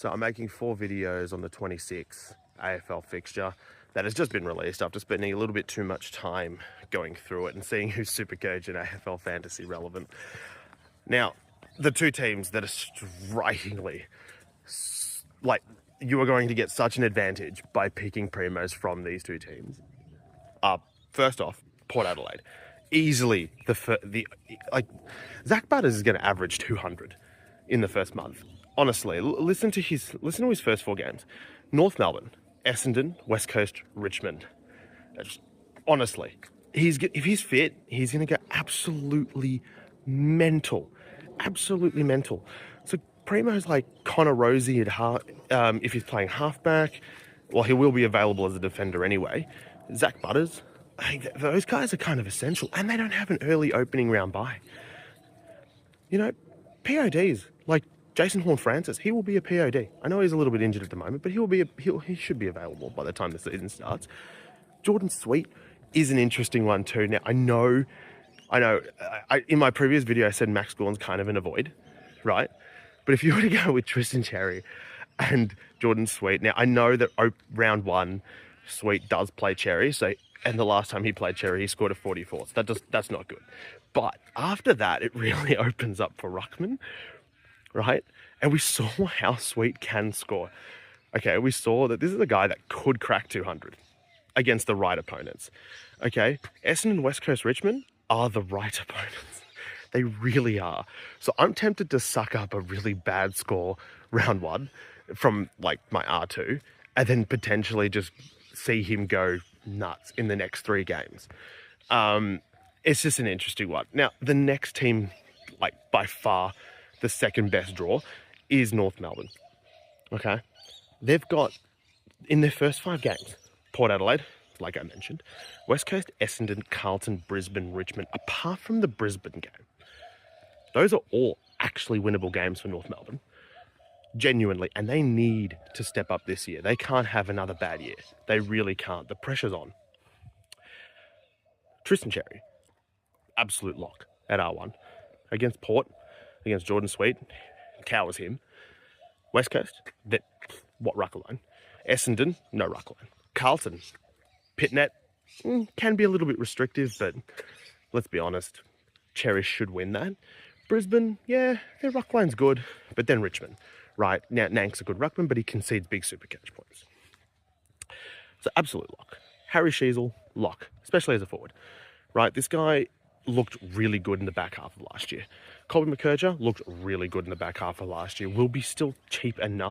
So I'm making 4 videos on the 26th AFL fixture that has just been released after spending a little bit too much time going through it and seeing who's SuperCoach and AFL fantasy relevant. Now, the two teams that are strikingly, like, you are going to get such an advantage by picking Primos from these two teams are, first off, Port Adelaide. Easily Zach Butters is going to average 200 in the first month. Honestly, listen to his first 4 games. North Melbourne, Essendon, West Coast, Richmond. Honestly, if he's fit, he's going to go absolutely mental. Absolutely mental. So Premo's like Connor Rosie if he's playing halfback. Well, he will be available as a defender anyway. Zach Butters. Those guys are kind of essential, and they don't have an early opening round bye. You know, PODs like Jason Horne-Francis, he will be a POD. I know he's a little bit injured at the moment, but he should be available by the time the season starts. Jordan Sweet is an interesting one too. Now I know. In my previous video, I said Max Gawn's kind of an avoid, right? But if you were to go with Tristan Cherry and Jordan Sweet, now I know that round 1, Sweet does play Cherry, and the last time he played Cherry, he scored a 44. So that's not good. But after that, it really opens up for Ruckman, right? And we saw how Sweet can score. Okay, we saw that this is a guy that could crack 200 against the right opponents. Okay, Essendon, West Coast, Richmond are the right opponents. They really are. So I'm tempted to suck up a really bad score round 1 from like my R2 and then potentially just see him go nuts in the next 3 games. It's just an interesting one. Now, the next team, like by far the second best draw, is North Melbourne. Okay? They've got, in their first 5 games, Port Adelaide, like I mentioned, West Coast, Essendon, Carlton, Brisbane, Richmond, apart from the Brisbane game. Those are all actually winnable games for North Melbourne. Genuinely. And they need to step up this year. They can't have another bad year. They really can't. The pressure's on. Tristan Cherry, absolute lock at R1. Against Port, against Jordan Sweet, cowers him. West Coast, what ruck alone? Essendon, no ruck alone. Carlton, Pitnet, can be a little bit restrictive, but let's be honest, Cherry should win that. Brisbane, yeah, their ruck line's good, but then Richmond, right? Now, Nank's a good ruckman, but he concedes big SuperCoach points. So absolute lock. Harry Sheasel, lock, especially as a forward, right? This guy looked really good in the back half of last year. Colby McKercher looked really good in the back half of last year. Will be still cheap enough